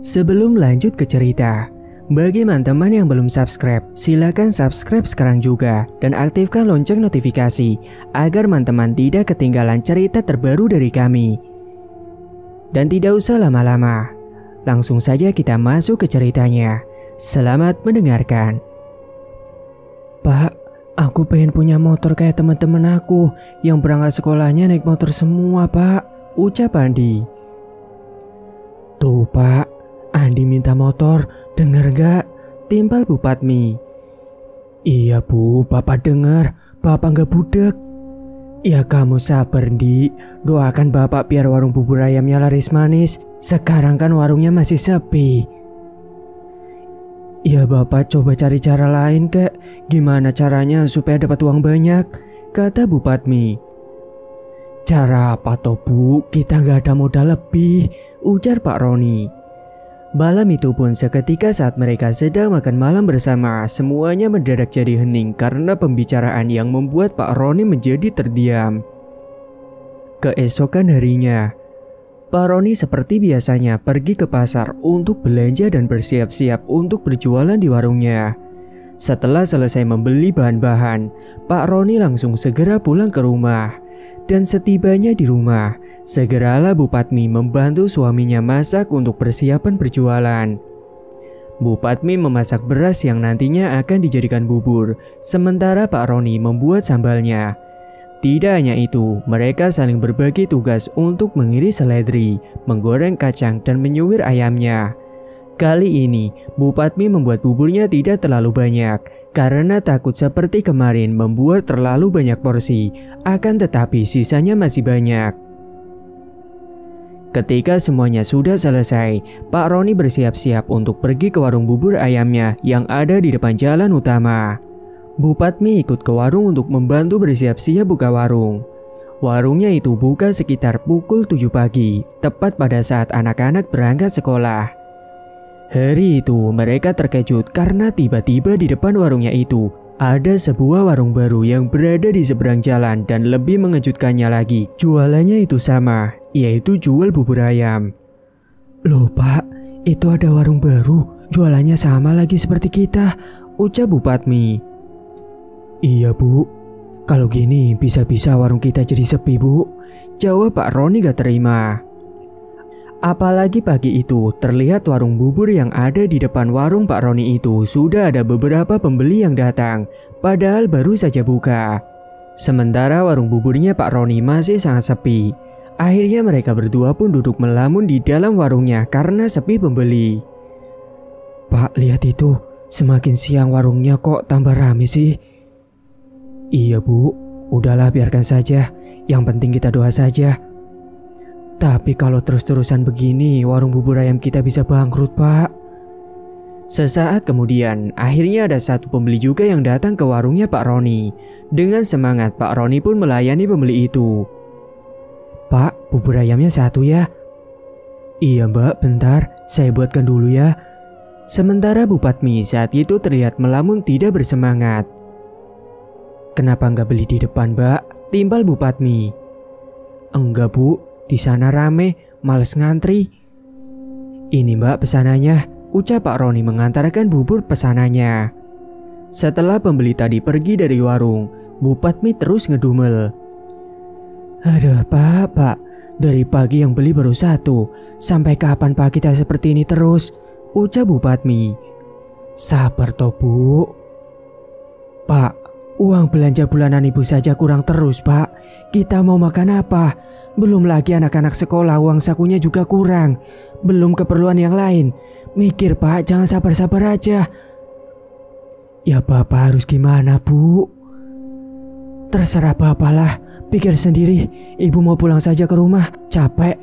Sebelum lanjut ke cerita, bagi teman-teman yang belum subscribe, silakan subscribe sekarang juga dan aktifkan lonceng notifikasi agar teman-teman tidak ketinggalan cerita terbaru dari kami. Dan tidak usah lama-lama, langsung saja kita masuk ke ceritanya. Selamat mendengarkan. Pak, aku pengen punya motor kayak teman-teman aku yang berangkat sekolahnya naik motor semua, Pak, ucap Andi. Tuh, Pak, Andi minta motor, dengar gak? Timpal Bu Padmi. Iya Bu, Bapak dengar, Bapak gak budek. Ya kamu sabar Di, doakan Bapak biar warung bubur ayamnya laris manis. Sekarang kan warungnya masih sepi. Ya Bapak coba cari cara lain kek. Gimana caranya supaya dapat uang banyak? Kata Bu Padmi. Cara apa toh Bu? Kita gak ada modal lebih, ujar Pak Roni. Malam itu pun seketika saat mereka sedang makan malam bersama, semuanya mendadak jadi hening karena pembicaraan yang membuat Pak Roni menjadi terdiam. Keesokan harinya, Pak Roni seperti biasanya pergi ke pasar untuk belanja dan bersiap-siap untuk berjualan di warungnya. Setelah selesai membeli bahan-bahan, Pak Roni langsung segera pulang ke rumah. Dan setibanya di rumah, segeralah Bu Padmi membantu suaminya masak untuk persiapan berjualan. Bu Padmi memasak beras yang nantinya akan dijadikan bubur, sementara Pak Roni membuat sambalnya. Tidak hanya itu, mereka saling berbagi tugas untuk mengiris seledri, menggoreng kacang dan menyuwir ayamnya. Kali ini, Bu Padmi membuat buburnya tidak terlalu banyak, karena takut seperti kemarin membuat terlalu banyak porsi, akan tetapi sisanya masih banyak. Ketika semuanya sudah selesai, Pak Roni bersiap-siap untuk pergi ke warung bubur ayamnya yang ada di depan jalan utama. Bu Padmi ikut ke warung untuk membantu bersiap-siap buka warung. Warungnya itu buka sekitar pukul 7 pagi, tepat pada saat anak-anak berangkat sekolah. Hari itu mereka terkejut karena tiba-tiba di depan warungnya itu ada sebuah warung baru yang berada di seberang jalan, dan lebih mengejutkannya lagi, jualannya itu sama, yaitu jual bubur ayam. Loh Pak, itu ada warung baru, jualannya sama lagi seperti kita, ucap Bu Padmi. Iya Bu, kalau gini bisa-bisa warung kita jadi sepi Bu, jawab Pak Roni gak terima. Apalagi pagi itu terlihat warung bubur yang ada di depan warung Pak Roni itu sudah ada beberapa pembeli yang datang, padahal baru saja buka. Sementara warung buburnya Pak Roni masih sangat sepi. Akhirnya mereka berdua pun duduk melamun di dalam warungnya karena sepi pembeli. Pak, lihat itu, semakin siang warungnya kok tambah rame sih. Iya Bu, udahlah biarkan saja, yang penting kita doa saja. Tapi kalau terus-terusan begini, warung bubur ayam kita bisa bangkrut, Pak. Sesaat kemudian, akhirnya ada satu pembeli juga yang datang ke warungnya Pak Roni. Dengan semangat, Pak Roni pun melayani pembeli itu. Pak, bubur ayamnya satu ya? Iya Mbak, bentar, saya buatkan dulu ya. Sementara Bu Padmi saat itu terlihat melamun tidak bersemangat. Kenapa nggak beli di depan Mbak? Timbal Bu Padmi. Enggak Bu, di sana rame, males ngantri. Ini Mbak pesanannya, ucap Pak Roni mengantarkan bubur pesanannya. Setelah pembeli tadi pergi dari warung, Bu Padmi terus ngedumel. Aduh Pak, dari pagi yang beli baru satu. Sampai kapan Pak kita seperti ini terus? Ucap Bu Padmi. Sabar toh Bu. Pak, uang belanja bulanan ibu saja kurang terus Pak. Kita mau makan apa? Belum lagi anak-anak sekolah, uang sakunya juga kurang. Belum keperluan yang lain. Mikir Pak, jangan sabar-sabar aja. Ya Bapak harus gimana Bu? Terserah Bapak lah, pikir sendiri. Ibu mau pulang saja ke rumah, capek.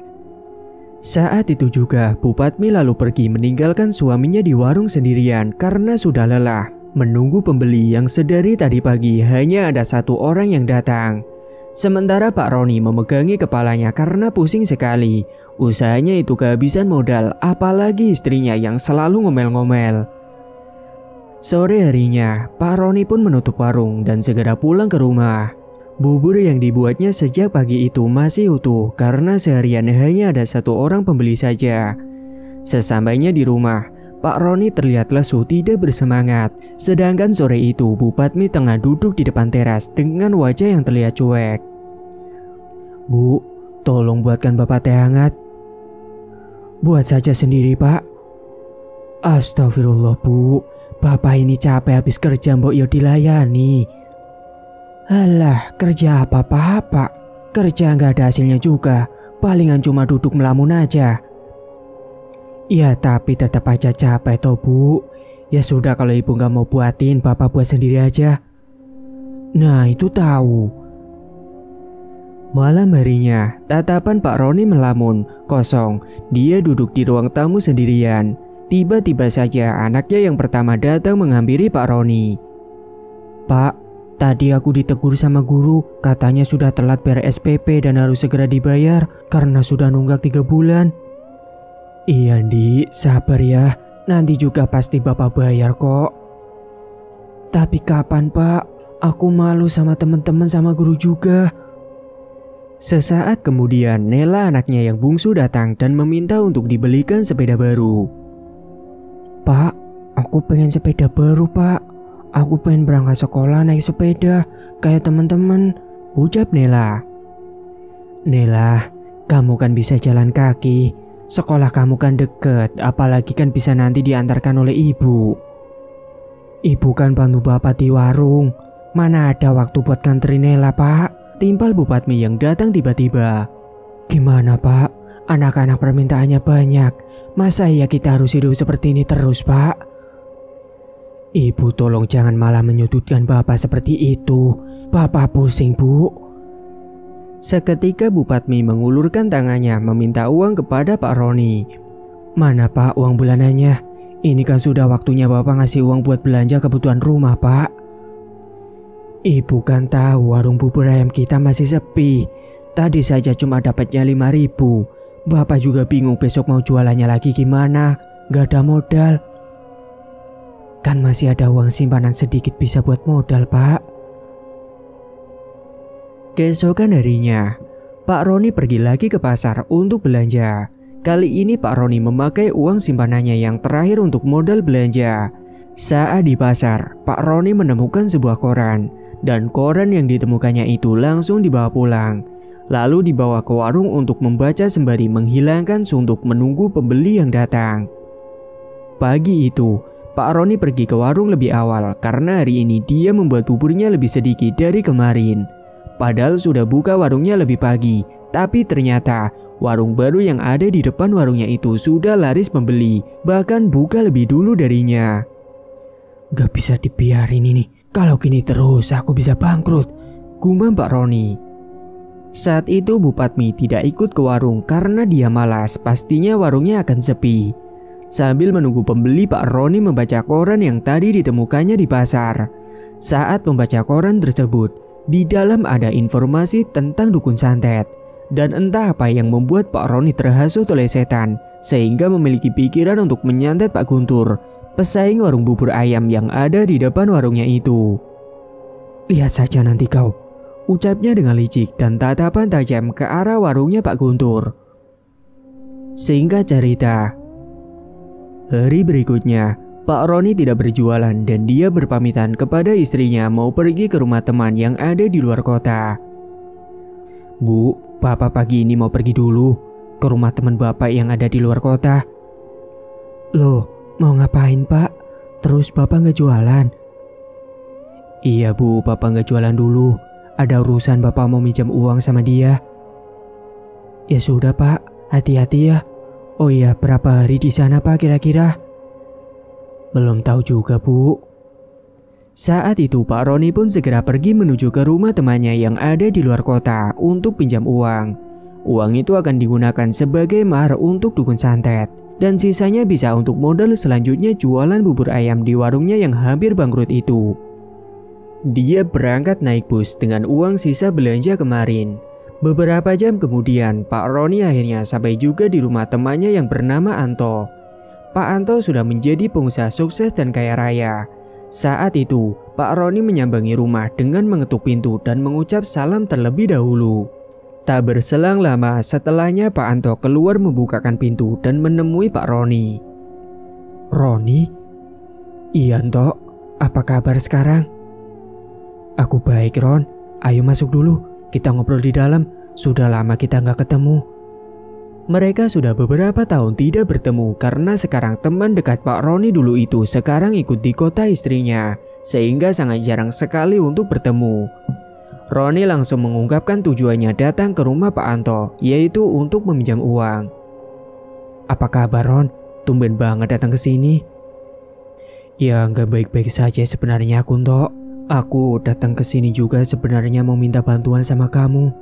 Saat itu juga Bu Padmi lalu pergi meninggalkan suaminya di warung sendirian karena sudah lelah menunggu pembeli yang sedari tadi pagi hanya ada satu orang yang datang. Sementara Pak Roni memegangi kepalanya karena pusing sekali. Usahanya itu kehabisan modal, apalagi istrinya yang selalu ngomel-ngomel. Sore harinya, Pak Roni pun menutup warung dan segera pulang ke rumah. Bubur yang dibuatnya sejak pagi itu masih utuh karena seharian hanya ada satu orang pembeli saja. Sesampainya di rumah, Pak Roni terlihat lesu tidak bersemangat. Sedangkan sore itu Bu Padmi tengah duduk di depan teras dengan wajah yang terlihat cuek. "Bu, tolong buatkan Bapak teh hangat." "Buat saja sendiri, Pak." "Astagfirullah, Bu. Bapak ini capek habis kerja, mbok yo dilayani." "Alah, kerja apa-apa, Pak? Kerja nggak ada hasilnya juga. Palingan cuma duduk melamun aja." "Ya tapi tetap aja capek toh, Bu. Ya sudah, kalau ibu nggak mau buatin, Bapak buat sendiri aja." "Nah itu tahu." Malam harinya, tatapan Pak Roni melamun, kosong. Dia duduk di ruang tamu sendirian. Tiba-tiba saja anaknya yang pertama datang menghampiri Pak Roni. "Pak, tadi aku ditegur sama guru. Katanya sudah telat bayar SPP dan harus segera dibayar karena sudah nunggak 3 bulan. "Iya, Di, sabar ya. Nanti juga pasti Bapak bayar kok." "Tapi kapan, Pak? Aku malu sama teman-teman sama guru juga." Sesaat kemudian, Nela anaknya yang bungsu datang dan meminta untuk dibelikan sepeda baru. "Pak, aku pengen sepeda baru, Pak. Aku pengen berangkat sekolah naik sepeda kayak teman-teman," ucap Nela. "Nela, kamu kan bisa jalan kaki. Sekolah kamu kan deket, apalagi kan bisa nanti diantarkan oleh ibu." "Ibu kan bantu Bapak di warung. Mana ada waktu buat nganterin Nela, Pak?" timpal Bu Padmi yang datang tiba-tiba. "Gimana, Pak? Anak-anak permintaannya banyak. Masa iya kita harus hidup seperti ini terus, Pak?" "Ibu tolong jangan malah menyudutkan Bapak seperti itu. Bapak pusing, Bu." Seketika Bu Padmi mengulurkan tangannya meminta uang kepada Pak Roni. "Mana, Pak, uang bulanannya? Ini kan sudah waktunya Bapak ngasih uang buat belanja kebutuhan rumah, Pak." "Ibu kan tahu warung bubur ayam kita masih sepi. Tadi saja cuma dapatnya 5.000. Bapak juga bingung besok mau jualannya lagi gimana. Gak ada modal." "Kan masih ada uang simpanan sedikit bisa buat modal, Pak." Keesokan harinya, Pak Roni pergi lagi ke pasar untuk belanja. Kali ini Pak Roni memakai uang simpanannya yang terakhir untuk modal belanja. Saat di pasar, Pak Roni menemukan sebuah koran. Dan koran yang ditemukannya itu langsung dibawa pulang. Lalu dibawa ke warung untuk membaca sembari menghilangkan suntuk menunggu pembeli yang datang. Pagi itu, Pak Roni pergi ke warung lebih awal karena hari ini dia membuat buburnya lebih sedikit dari kemarin. Padahal sudah buka warungnya lebih pagi, tapi ternyata warung baru yang ada di depan warungnya itu sudah laris pembeli, bahkan buka lebih dulu darinya. "Gak bisa dibiarin ini. Kalau gini terus aku bisa bangkrut," gumam Pak Roni. Saat itu Bu Padmi tidak ikut ke warung karena dia malas, pastinya warungnya akan sepi. Sambil menunggu pembeli, Pak Roni membaca koran yang tadi ditemukannya di pasar. Saat membaca koran tersebut, di dalam ada informasi tentang dukun santet. Dan entah apa yang membuat Pak Roni terhasut oleh setan sehingga memiliki pikiran untuk menyantet Pak Guntur, pesaing warung bubur ayam yang ada di depan warungnya itu. "Lihat saja nanti kau," ucapnya dengan licik dan tatapan tajam ke arah warungnya Pak Guntur. Singkat cerita, hari berikutnya Pak Roni tidak berjualan dan dia berpamitan kepada istrinya mau pergi ke rumah teman yang ada di luar kota. "Bu, Bapak pagi ini mau pergi dulu ke rumah teman Bapak yang ada di luar kota." "Loh, mau ngapain, Pak? Terus Bapak nggak jualan?" "Iya, Bu, Bapak nggak jualan dulu. Ada urusan, Bapak mau minjam uang sama dia." "Ya sudah, Pak. Hati-hati ya. Oh iya, berapa hari di sana, Pak, kira-kira?" "Belum tahu juga, Bu." Saat itu Pak Roni pun segera pergi menuju ke rumah temannya yang ada di luar kota untuk pinjam uang. Uang itu akan digunakan sebagai mahar untuk dukun santet. Dan sisanya bisa untuk modal selanjutnya jualan bubur ayam di warungnya yang hampir bangkrut itu. Dia berangkat naik bus dengan uang sisa belanja kemarin. Beberapa jam kemudian, Pak Roni akhirnya sampai juga di rumah temannya yang bernama Anto. Pak Anto sudah menjadi pengusaha sukses dan kaya raya. Saat itu, Pak Roni menyambangi rumah dengan mengetuk pintu dan mengucap salam terlebih dahulu. Tak berselang lama setelahnya Pak Anto keluar membukakan pintu dan menemui Pak Roni. Roni? Iya Anto, apa kabar sekarang? Aku baik Ron, ayo masuk dulu, kita ngobrol di dalam, sudah lama kita nggak ketemu. Mereka sudah beberapa tahun tidak bertemu karena sekarang teman dekat Pak Roni dulu itu sekarang ikut di kota istrinya, sehingga sangat jarang sekali untuk bertemu. Roni langsung mengungkapkan tujuannya datang ke rumah Pak Anto, yaitu untuk meminjam uang. Apa kabar Ron? Tumben banget datang ke sini. Ya nggak baik-baik saja sebenarnya aku Anto. Aku datang ke sini juga sebenarnya mau minta bantuan sama kamu.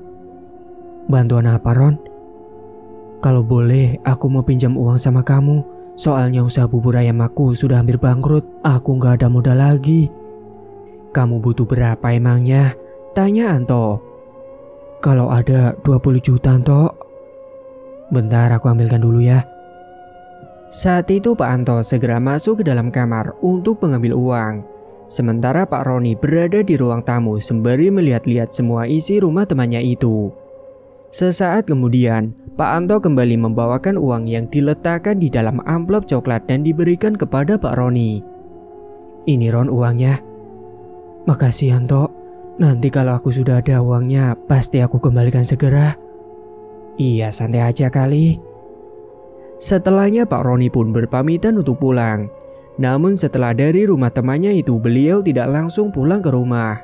Bantuan apa Ron? Kalau boleh aku mau pinjam uang sama kamu. Soalnya usaha bubur ayam aku sudah hampir bangkrut. Aku nggak ada modal lagi. Kamu butuh berapa emangnya? Tanya Anto. Kalau ada 20 juta Anto. Bentar aku ambilkan dulu ya. Saat itu Pak Anto segera masuk ke dalam kamar untuk mengambil uang. Sementara Pak Roni berada di ruang tamu sembari melihat-lihat semua isi rumah temannya itu. Sesaat kemudian, Pak Anto kembali membawakan uang yang diletakkan di dalam amplop coklat dan diberikan kepada Pak Roni. Ini Ron uangnya. Makasih Anto, nanti kalau aku sudah ada uangnya pasti aku kembalikan segera. Iya santai aja kali. Setelahnya Pak Roni pun berpamitan untuk pulang. Namun setelah dari rumah temannya itu beliau tidak langsung pulang ke rumah.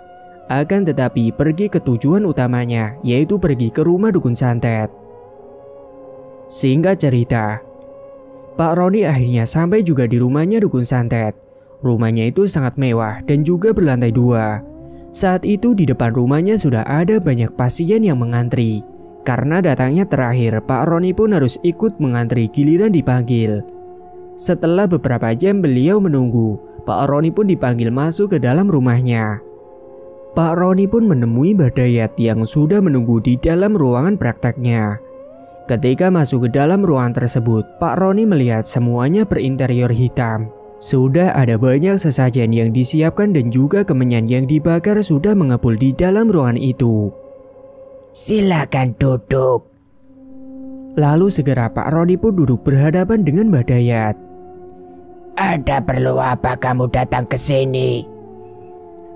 Akan tetapi pergi ke tujuan utamanya, yaitu pergi ke rumah dukun santet. Singkat cerita, Pak Roni akhirnya sampai juga di rumahnya dukun santet. Rumahnya itu sangat mewah dan juga berlantai 2. Saat itu di depan rumahnya sudah ada banyak pasien yang mengantri. Karena datangnya terakhir, Pak Roni pun harus ikut mengantri giliran dipanggil. Setelah beberapa jam beliau menunggu, Pak Roni pun dipanggil masuk ke dalam rumahnya. Pak Roni pun menemui Mbak Dayat yang sudah menunggu di dalam ruangan prakteknya. Ketika masuk ke dalam ruangan tersebut, Pak Roni melihat semuanya berinterior hitam. Sudah ada banyak sesajen yang disiapkan dan juga kemenyan yang dibakar sudah mengepul di dalam ruangan itu. Silakan duduk. Lalu segera Pak Roni pun duduk berhadapan dengan Mbak Dayat. Ada perlu apa kamu datang ke sini?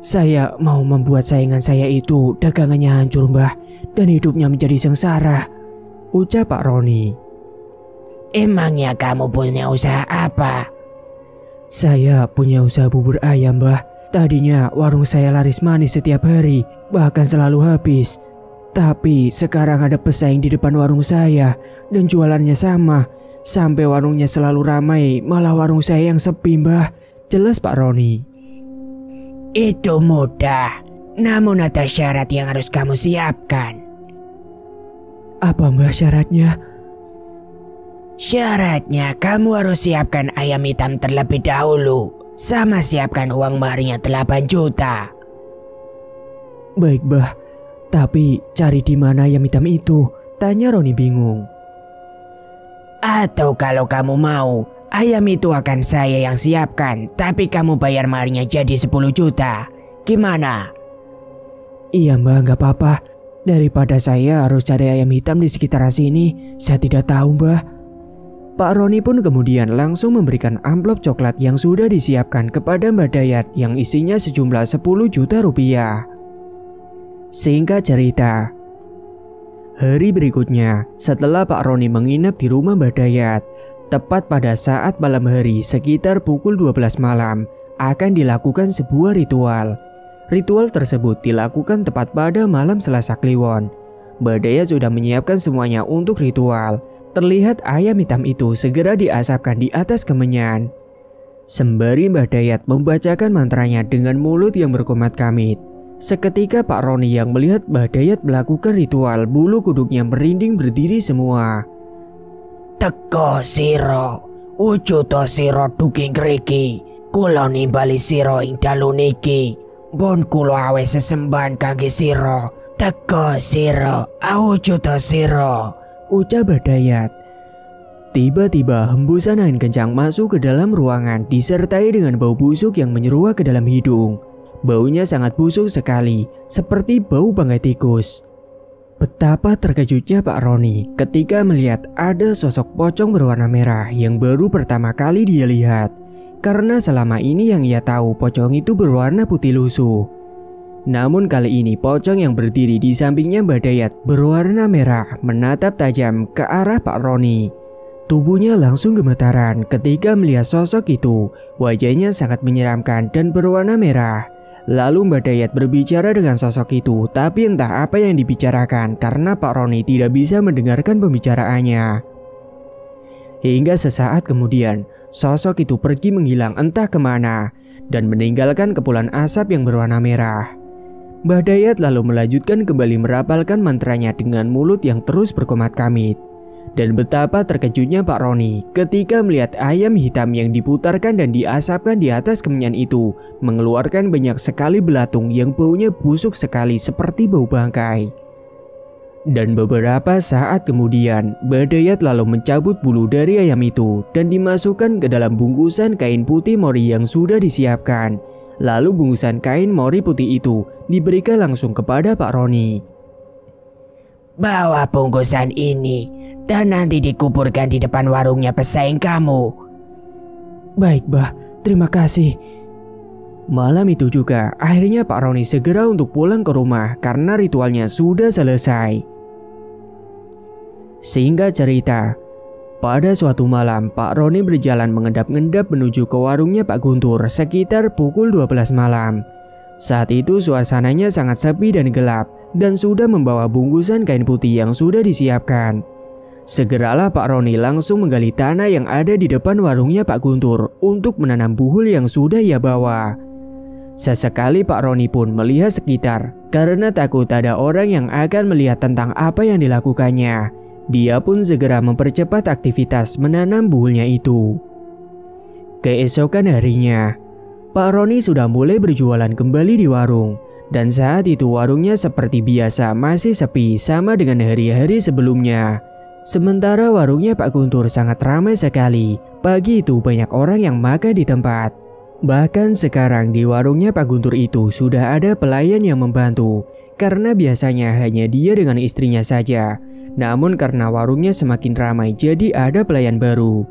Saya mau membuat saingan saya itu dagangannya hancur Mbah dan hidupnya menjadi sengsara, ucap Pak Roni. Emangnya kamu punya usaha apa? Saya punya usaha bubur ayam Mbah. Tadinya warung saya laris manis setiap hari, bahkan selalu habis. Tapi sekarang ada pesaing di depan warung saya dan jualannya sama. Sampai warungnya selalu ramai, malah warung saya yang sepi Mbah, jelas Pak Roni. Itu mudah, namun ada syarat yang harus kamu siapkan. Apa Mbah syaratnya? Syaratnya kamu harus siapkan ayam hitam terlebih dahulu, sama siapkan uang maharnya 8 juta. Baik Mbah, tapi cari di mana ayam hitam itu? Tanya Roni bingung. Atau kalau kamu mau, ayam itu akan saya yang siapkan, tapi kamu bayar maharnya jadi 10 juta. Gimana? Iya Mbah, gak apa-apa. Daripada saya harus cari ayam hitam di sekitaran sini, saya tidak tahu Mbah. Pak Roni pun kemudian langsung memberikan amplop coklat yang sudah disiapkan kepada Mbak Dayat yang isinya sejumlah 10 juta rupiah. Singkat cerita, hari berikutnya, setelah Pak Roni menginap di rumah Mbak Dayat, tepat pada saat malam hari sekitar pukul 12 malam, akan dilakukan sebuah ritual. Ritual tersebut dilakukan tepat pada malam Selasa Kliwon. Mbak Dayat sudah menyiapkan semuanya untuk ritual. Terlihat ayam hitam itu segera diasapkan di atas kemenyan. Sembari Mbak Dayat membacakan mantranya dengan mulut yang berkomat-kamit. Seketika Pak Roni yang melihat Mbak Dayat melakukan ritual, bulu kuduknya merinding berdiri semua. Teko siro, wujudo siro duking riki, kulo nimbali siro ing dalu niki, bon kulo awe sesembahan kangge siro, teko siro, wujudo siro, ucap Mbak Dayat. Tiba-tiba hembusan angin kencang masuk ke dalam ruangan disertai dengan bau busuk yang menyeruak ke dalam hidung. Baunya sangat busuk sekali, seperti bau bangkai tikus. Betapa terkejutnya Pak Roni ketika melihat ada sosok pocong berwarna merah yang baru pertama kali dia lihat. Karena selama ini yang ia tahu pocong itu berwarna putih lusuh. Namun kali ini pocong yang berdiri di sampingnya Mbak Dayat berwarna merah menatap tajam ke arah Pak Roni. Tubuhnya langsung gemetaran ketika melihat sosok itu. Wajahnya sangat menyeramkan dan berwarna merah. Lalu Mbak Dayat berbicara dengan sosok itu, tapi entah apa yang dibicarakan karena Pak Roni tidak bisa mendengarkan pembicaraannya. Hingga sesaat kemudian, sosok itu pergi menghilang entah kemana dan meninggalkan kepulan asap yang berwarna merah. Mbak Dayat lalu melanjutkan kembali merapalkan mantranya dengan mulut yang terus berkomat-kamit. Dan betapa terkejutnya Pak Roni ketika melihat ayam hitam yang diputarkan dan diasapkan di atas kemenyan itu mengeluarkan banyak sekali belatung yang baunya busuk sekali seperti bau bangkai. Dan beberapa saat kemudian, Mbak Dayat lalu mencabut bulu dari ayam itu dan dimasukkan ke dalam bungkusan kain putih mori yang sudah disiapkan. Lalu bungkusan kain mori putih itu diberikan langsung kepada Pak Roni. Bawa bungkusan ini dan nanti dikuburkan di depan warungnya pesaing kamu. Baik, Mbah, terima kasih. Malam itu juga, akhirnya Pak Roni segera untuk pulang ke rumah karena ritualnya sudah selesai. Singkat cerita, pada suatu malam Pak Roni berjalan mengendap-endap menuju ke warungnya Pak Guntur sekitar pukul 12 malam. Saat itu suasananya sangat sepi dan gelap dan sudah membawa bungkusan kain putih yang sudah disiapkan. Segeralah Pak Roni langsung menggali tanah yang ada di depan warungnya Pak Guntur untuk menanam buhul yang sudah ia bawa. Sesekali Pak Roni pun melihat sekitar karena takut ada orang yang akan melihat tentang apa yang dilakukannya. Dia pun segera mempercepat aktivitas menanam buhulnya itu. Keesokan harinya, Pak Roni sudah mulai berjualan kembali di warung. Dan saat itu warungnya seperti biasa masih sepi sama dengan hari-hari sebelumnya. Sementara warungnya Pak Guntur sangat ramai sekali. Pagi itu banyak orang yang makan di tempat. Bahkan sekarang di warungnya Pak Guntur itu sudah ada pelayan yang membantu. Karena biasanya hanya dia dengan istrinya saja. Namun karena warungnya semakin ramai jadi ada pelayan baru.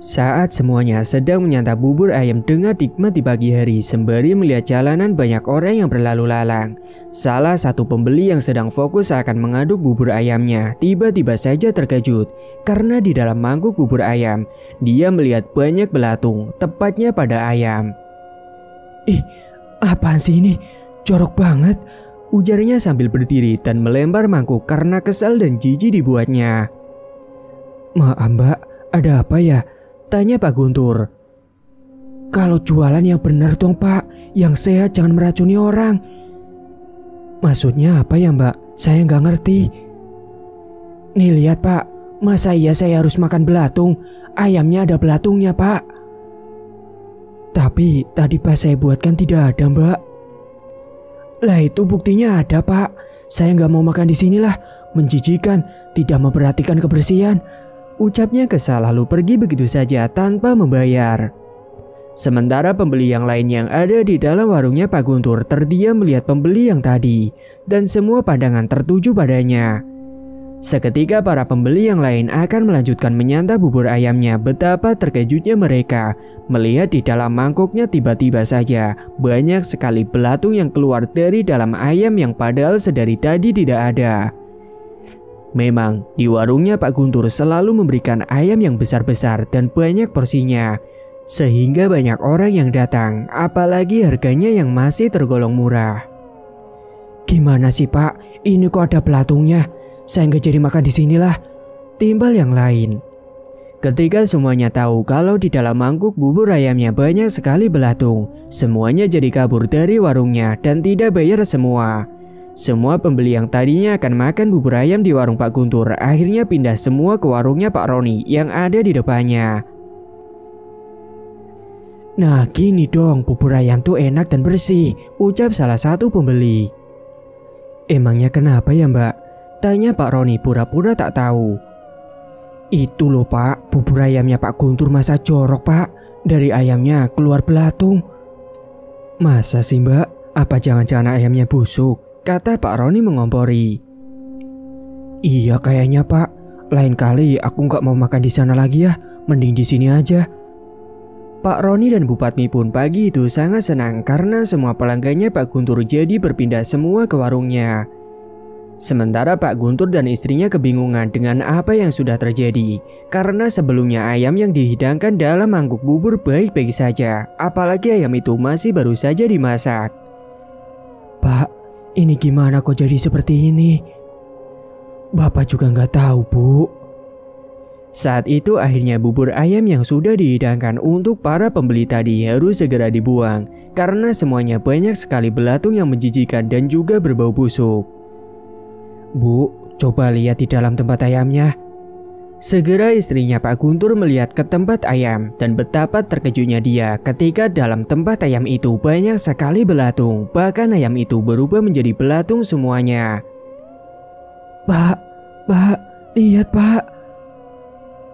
Saat semuanya sedang menyantap bubur ayam dengan nikmat di pagi hari sembari melihat jalanan banyak orang yang berlalu lalang. Salah satu pembeli yang sedang fokus akan mengaduk bubur ayamnya tiba-tiba saja terkejut karena di dalam mangkuk bubur ayam dia melihat banyak belatung tepatnya pada ayam. Ih, apaan sih ini? Jorok banget, ujarnya sambil berdiri dan melempar mangkuk karena kesal dan jijik dibuatnya. Maaf Mbak, ada apa ya? Tanya Pak Guntur. Kalau jualan yang benar dong Pak, yang sehat jangan meracuni orang. Maksudnya apa ya Mbak? Saya nggak ngerti. Nih lihat Pak, masa iya saya harus makan belatung? Ayamnya ada belatungnya Pak. Tapi tadi pas saya buatkan tidak ada Mbak. Lah itu buktinya ada Pak. Saya nggak mau makan di sinilah, menjijikan, tidak memperhatikan kebersihan. Ucapnya kesal lalu pergi begitu saja tanpa membayar. Sementara pembeli yang lain yang ada di dalam warungnya Pak Guntur terdiam melihat pembeli yang tadi dan semua pandangan tertuju padanya. Seketika para pembeli yang lain akan melanjutkan menyantap bubur ayamnya, betapa terkejutnya mereka melihat di dalam mangkuknya tiba-tiba saja banyak sekali belatung yang keluar dari dalam ayam yang padahal sedari tadi tidak ada. Memang di warungnya Pak Guntur selalu memberikan ayam yang besar-besar dan banyak porsinya, sehingga banyak orang yang datang, apalagi harganya yang masih tergolong murah. Gimana sih Pak, ini kok ada belatungnya? Saya nggak jadi makan di sinilah, timbal yang lain. Ketika semuanya tahu kalau di dalam mangkuk bubur ayamnya banyak sekali belatung, semuanya jadi kabur dari warungnya dan tidak bayar semua. Semua pembeli yang tadinya akan makan bubur ayam di warung Pak Guntur akhirnya pindah semua ke warungnya Pak Roni yang ada di depannya. Nah gini dong, bubur ayam tuh enak dan bersih, ucap salah satu pembeli. Emangnya kenapa ya Mbak? Tanya Pak Roni pura-pura tak tahu. Itu loh Pak, bubur ayamnya Pak Guntur masa jorok Pak. Dari ayamnya keluar belatung. Masa sih Mbak? Apa jangan-jangan ayamnya busuk? kata Pak Roni mengompori. Iya kayaknya Pak, lain kali aku nggak mau makan di sana lagi ya, mending di sini aja. Pak Roni dan Bu Patmi pun pagi itu sangat senang karena semua pelanggannya Pak Guntur jadi berpindah semua ke warungnya. Sementara Pak Guntur dan istrinya kebingungan dengan apa yang sudah terjadi karena sebelumnya ayam yang dihidangkan dalam mangkuk bubur baik-baik saja, apalagi ayam itu masih baru saja dimasak. Pak, ini gimana kok jadi seperti ini? Bapak juga nggak tahu, Bu. Saat itu akhirnya bubur ayam yang sudah dihidangkan untuk para pembeli tadi harus segera dibuang karena semuanya banyak sekali belatung yang menjijikan dan juga berbau busuk. Bu, coba lihat di dalam tempat ayamnya. Segera istrinya Pak Guntur melihat ke tempat ayam dan betapa terkejutnya dia ketika dalam tempat ayam itu banyak sekali belatung, bahkan ayam itu berubah menjadi belatung semuanya. Pak, lihat Pak.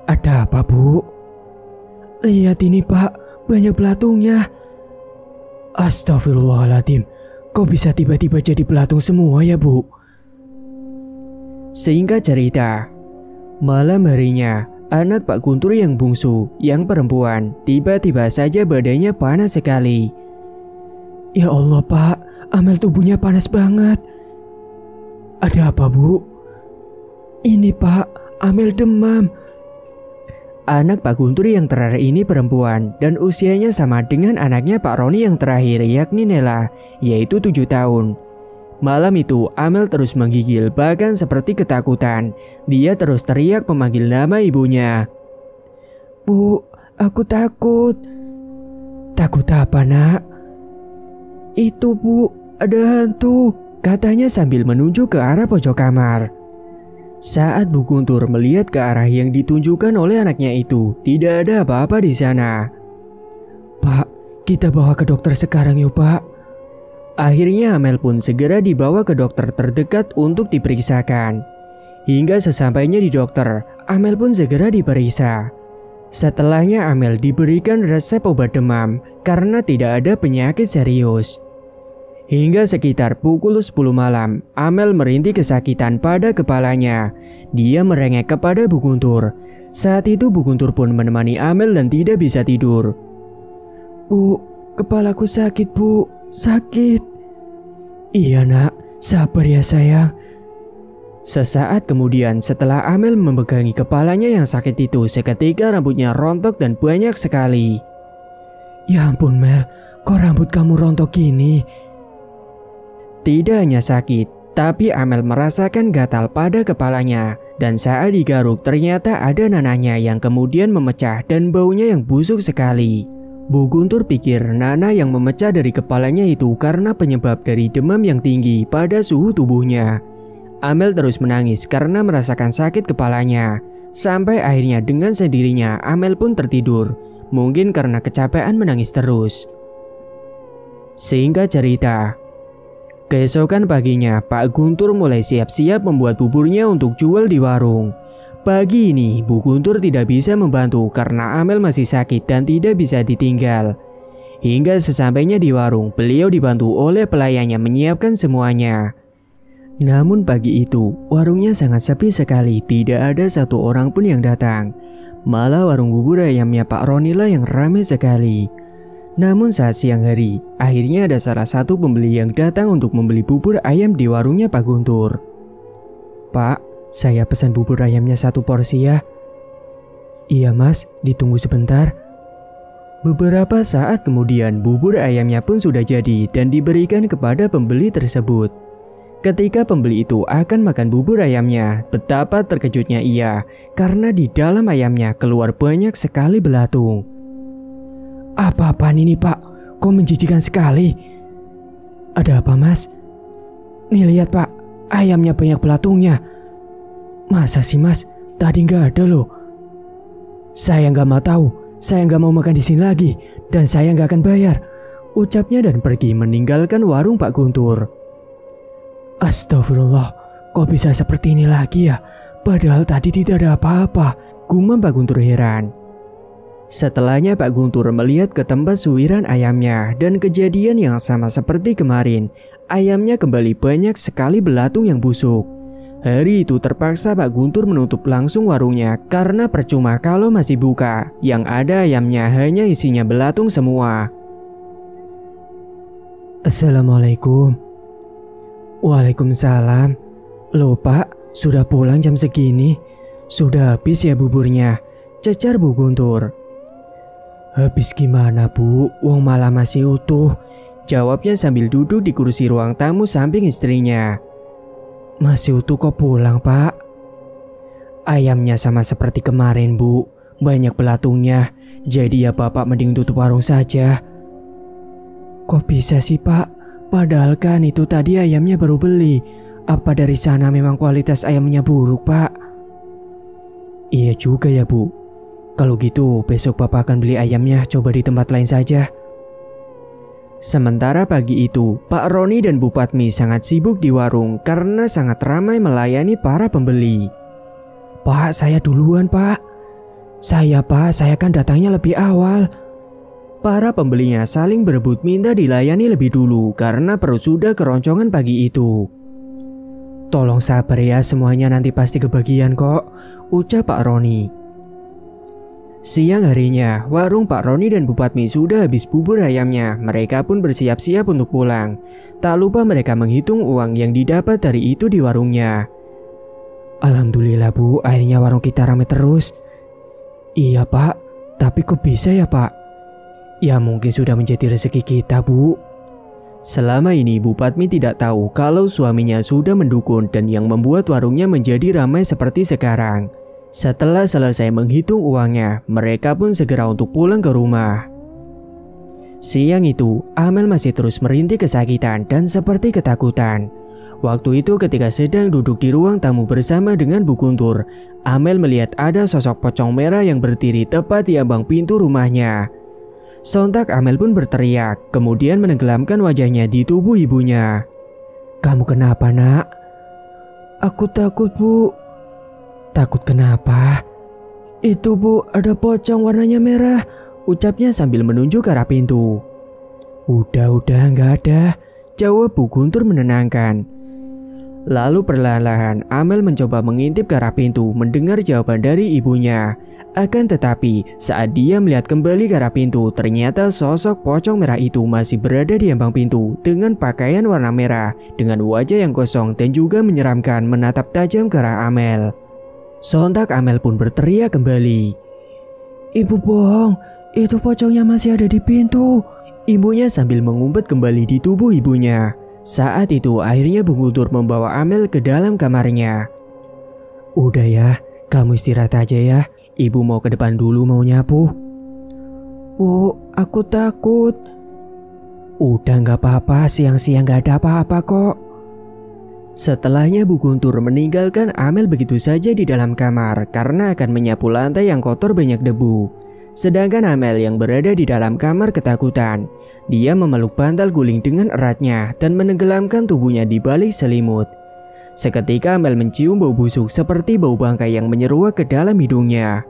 Ada apa, Bu? Lihat ini, Pak. Banyak belatungnya. Astagfirullahaladzim. Kok bisa tiba-tiba jadi belatung semua ya, Bu? Singkat cerita, malam harinya, anak Pak Guntur yang bungsu, yang perempuan, tiba-tiba saja badannya panas sekali. Ya Allah, Pak. Amel tubuhnya panas banget. Ada apa, Bu? Ini, Pak. Amel demam. Anak Pak Guntur yang terakhir ini perempuan dan usianya sama dengan anaknya Pak Roni yang terakhir yakni Nela, yaitu 7 tahun. Malam itu Amel terus menggigil bahkan seperti ketakutan. Dia terus teriak memanggil nama ibunya. Bu, aku takut. Takut apa nak? Itu Bu, ada hantu, katanya sambil menunjuk ke arah pojok kamar. Saat Bu Guntur melihat ke arah yang ditunjukkan oleh anaknya itu, tidak ada apa-apa di sana. Pak, kita bawa ke dokter sekarang yuk Pak. Akhirnya Amel pun segera dibawa ke dokter terdekat untuk diperiksakan. Hingga sesampainya di dokter, Amel pun segera diperiksa. Setelahnya Amel diberikan resep obat demam karena tidak ada penyakit serius. Hingga sekitar pukul 10 malam, Amel merintih kesakitan pada kepalanya. Dia merengek kepada Bu Guntur. Saat itu Bu Guntur pun menemani Amel dan tidak bisa tidur. Bu, kepalaku sakit Bu, sakit. Iya nak, sabar ya sayang. Sesaat kemudian setelah Amel memegangi kepalanya yang sakit itu, seketika rambutnya rontok dan banyak sekali. Ya ampun Mel, kok rambut kamu rontok gini? Tidak hanya sakit, tapi Amel merasakan gatal pada kepalanya. Dan saat digaruk ternyata ada nanahnya yang kemudian memecah dan baunya yang busuk sekali. Bu Guntur pikir nanah yang memecah dari kepalanya itu karena penyebab dari demam yang tinggi pada suhu tubuhnya. Amel terus menangis karena merasakan sakit kepalanya. Sampai akhirnya dengan sendirinya Amel pun tertidur. Mungkin karena kecapean menangis terus. Singkat cerita, keesokan paginya, Pak Guntur mulai siap-siap membuat buburnya untuk jual di warung. Pagi ini, Bu Guntur tidak bisa membantu karena Amel masih sakit dan tidak bisa ditinggal. Hingga sesampainya di warung, beliau dibantu oleh pelayannya menyiapkan semuanya. Namun pagi itu, warungnya sangat sepi sekali, tidak ada satu orang pun yang datang. Malah warung bubur ayamnya Pak Roni lah yang ramai sekali. Namun saat siang hari, akhirnya ada salah satu pembeli yang datang untuk membeli bubur ayam di warungnya Pak Guntur. Pak, saya pesan bubur ayamnya 1 porsi ya. Iya mas, ditunggu sebentar. Beberapa saat kemudian bubur ayamnya pun sudah jadi dan diberikan kepada pembeli tersebut. Ketika pembeli itu akan makan bubur ayamnya, betapa terkejutnya ia karena di dalam ayamnya keluar banyak sekali belatung. Apa-apaan ini Pak? Kok menjijikan sekali? Ada apa mas? Nih lihat Pak, ayamnya banyak belatungnya. Masa sih mas? Tadi nggak ada loh. Saya nggak mau tahu. Saya nggak mau makan di sini lagi. Dan saya nggak akan bayar. Ucapnya dan pergi meninggalkan warung Pak Guntur. Astagfirullah, kok bisa seperti ini lagi ya? Padahal tadi tidak ada apa-apa. Gumam Pak Guntur heran. Setelahnya Pak Guntur melihat ke tempat suwiran ayamnya dan kejadian yang sama seperti kemarin. Ayamnya kembali banyak sekali belatung yang busuk. Hari itu terpaksa Pak Guntur menutup langsung warungnya karena percuma kalau masih buka. Yang ada ayamnya hanya isinya belatung semua. Assalamualaikum. Waalaikumsalam. Loh Pak, sudah pulang jam segini? Sudah habis ya buburnya? Cecar Bu Guntur. Habis gimana Bu? Wong malah masih utuh. Jawabnya sambil duduk di kursi ruang tamu samping istrinya. Masih utuh kok pulang Pak? Ayamnya sama seperti kemarin Bu. Banyak belatungnya. Jadi ya Bapak mending tutup warung saja. Kok bisa sih Pak? Padahal kan itu tadi ayamnya baru beli. Apa dari sana memang kualitas ayamnya buruk Pak? Iya juga ya Bu. Kalau gitu besok Bapak akan beli ayamnya coba di tempat lain saja. Sementara pagi itu, Pak Roni dan Bu Patmi sangat sibuk di warung karena sangat ramai melayani para pembeli. Pak, saya duluan Pak. Pak, saya kan datangnya lebih awal. Para pembelinya saling berebut minta dilayani lebih dulu karena perut sudah keroncongan pagi itu. Tolong sabar ya, semuanya nanti pasti kebagian kok, ucap Pak Roni. Siang harinya, warung Pak Roni dan Bu Patmi sudah habis bubur ayamnya. Mereka pun bersiap-siap untuk pulang. Tak lupa mereka menghitung uang yang didapat dari itu di warungnya. Alhamdulillah Bu, akhirnya warung kita ramai terus. Iya Pak, tapi kok bisa ya Pak? Ya mungkin sudah menjadi rezeki kita Bu. Selama ini Bu Patmi tidak tahu kalau suaminya sudah mendukun dan yang membuat warungnya menjadi ramai seperti sekarang. Setelah selesai menghitung uangnya, mereka pun segera untuk pulang ke rumah. Siang itu, Amel masih terus merintih kesakitan dan seperti ketakutan. Waktu itu ketika sedang duduk di ruang tamu bersama dengan Bu Guntur, Amel melihat ada sosok pocong merah yang berdiri tepat di ambang pintu rumahnya. Sontak Amel pun berteriak, kemudian menenggelamkan wajahnya di tubuh ibunya. Kamu kenapa nak? Aku takut Bu. Takut kenapa? Itu Bu, ada pocong warnanya merah, ucapnya sambil menunjuk ke arah pintu. Udah nggak ada, jawab Bu Guntur menenangkan. Lalu perlahan-lahan Amel mencoba mengintip ke arah pintu mendengar jawaban dari ibunya. Akan tetapi saat dia melihat kembali ke arah pintu, ternyata sosok pocong merah itu masih berada di ambang pintu dengan pakaian warna merah, dengan wajah yang kosong dan juga menyeramkan menatap tajam ke arah Amel. Sontak Amel pun berteriak kembali. Ibu bohong, itu pocongnya masih ada di pintu. Ibunya sambil mengumpet kembali di tubuh ibunya. Saat itu akhirnya Bu Guntur membawa Amel ke dalam kamarnya. Udah ya, kamu istirahat aja ya. Ibu mau ke depan dulu mau nyapu. Bu, aku takut. Udah gak apa-apa, siang-siang gak ada apa-apa kok. Setelahnya Bu Guntur meninggalkan Amel begitu saja di dalam kamar karena akan menyapu lantai yang kotor banyak debu. Sedangkan Amel yang berada di dalam kamar ketakutan. Dia memeluk bantal guling dengan eratnya dan menenggelamkan tubuhnya di balik selimut. Seketika Amel mencium bau busuk seperti bau bangkai yang menyeruak ke dalam hidungnya.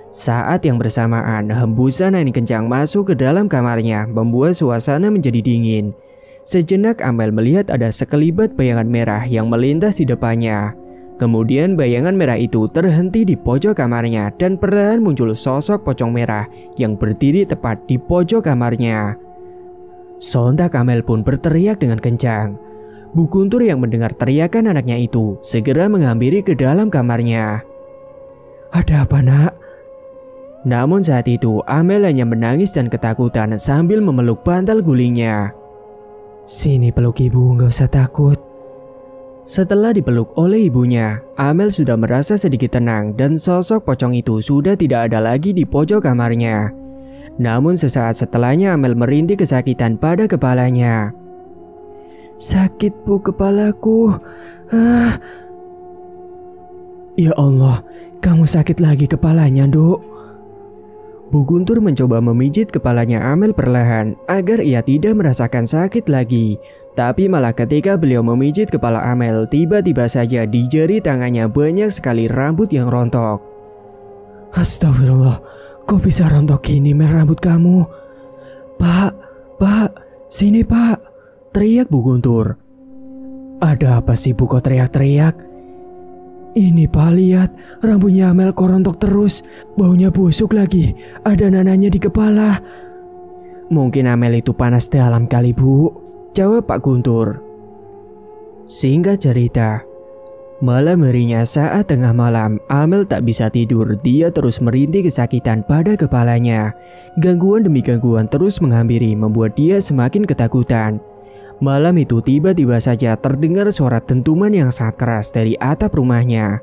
Saat yang bersamaan, hembusan angin kencang masuk ke dalam kamarnya membuat suasana menjadi dingin. Sejenak Amel melihat ada sekelibat bayangan merah yang melintas di depannya. Kemudian bayangan merah itu terhenti di pojok kamarnya dan perlahan muncul sosok pocong merah yang berdiri tepat di pojok kamarnya. Sontak Amel pun berteriak dengan kencang. Bu Guntur yang mendengar teriakan anaknya itu segera menghampiri ke dalam kamarnya. Ada apa nak? Namun saat itu Amel hanya menangis dan ketakutan sambil memeluk bantal gulingnya. Sini peluk ibu, gak usah takut. Setelah dipeluk oleh ibunya, Amel sudah merasa sedikit tenang dan sosok pocong itu sudah tidak ada lagi di pojok kamarnya. Namun sesaat setelahnya Amel merintih kesakitan pada kepalanya. Sakit Bu kepalaku. Ya Allah, kamu sakit lagi kepalanya, Dok. Bu Guntur mencoba memijit kepalanya Amel perlahan agar ia tidak merasakan sakit lagi. Tapi malah ketika beliau memijit kepala Amel, tiba-tiba saja di jari tangannya banyak sekali rambut yang rontok. Astagfirullah, kok bisa rontok gini Mel rambut kamu? Pak, sini pak, teriak Bu Guntur. Ada apa sih Bu kok teriak-teriak? Ini pak, lihat rambutnya Amel kok rontok terus, baunya busuk lagi, ada nananya di kepala. Mungkin Amel itu panas dalam kali Bu, jawab Pak Guntur. Singkat cerita, malam harinya saat tengah malam, Amel tak bisa tidur. Dia terus merintih kesakitan pada kepalanya. Gangguan demi gangguan terus menghampiri, membuat dia semakin ketakutan. Malam itu tiba-tiba saja terdengar suara dentuman yang sangat keras dari atap rumahnya.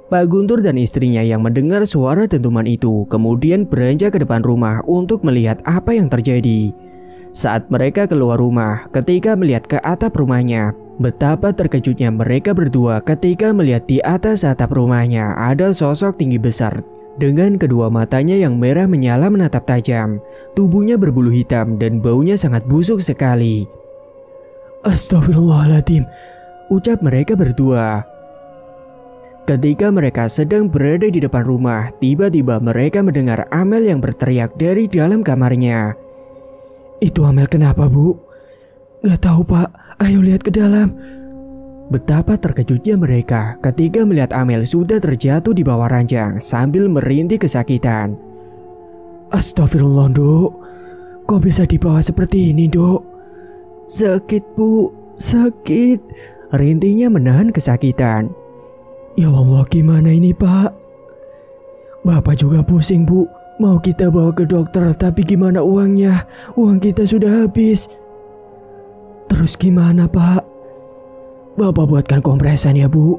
Pak Guntur dan istrinya yang mendengar suara dentuman itu kemudian beranjak ke depan rumah untuk melihat apa yang terjadi. Saat mereka keluar rumah, ketika melihat ke atap rumahnya, betapa terkejutnya mereka berdua ketika melihat di atas atap rumahnya ada sosok tinggi besar dengan kedua matanya yang merah menyala menatap tajam. Tubuhnya berbulu hitam dan baunya sangat busuk sekali. Astagfirullahaladzim, ucap mereka berdua. Ketika mereka sedang berada di depan rumah, tiba-tiba mereka mendengar Amel yang berteriak dari dalam kamarnya. Itu Amel kenapa Bu? Gak tahu Pak, ayo lihat ke dalam. Betapa terkejutnya mereka ketika melihat Amel sudah terjatuh di bawah ranjang sambil merintih kesakitan. Astagfirullah Dok, kok bisa dibawa seperti ini Dok? Sakit Bu, sakit. Rintihnya menahan kesakitan. Ya Allah, gimana ini Pak? Bapak juga pusing Bu, mau kita bawa ke dokter tapi gimana uangnya? Uang kita sudah habis. Terus gimana Pak? Bapak buatkan kompresan ya Bu.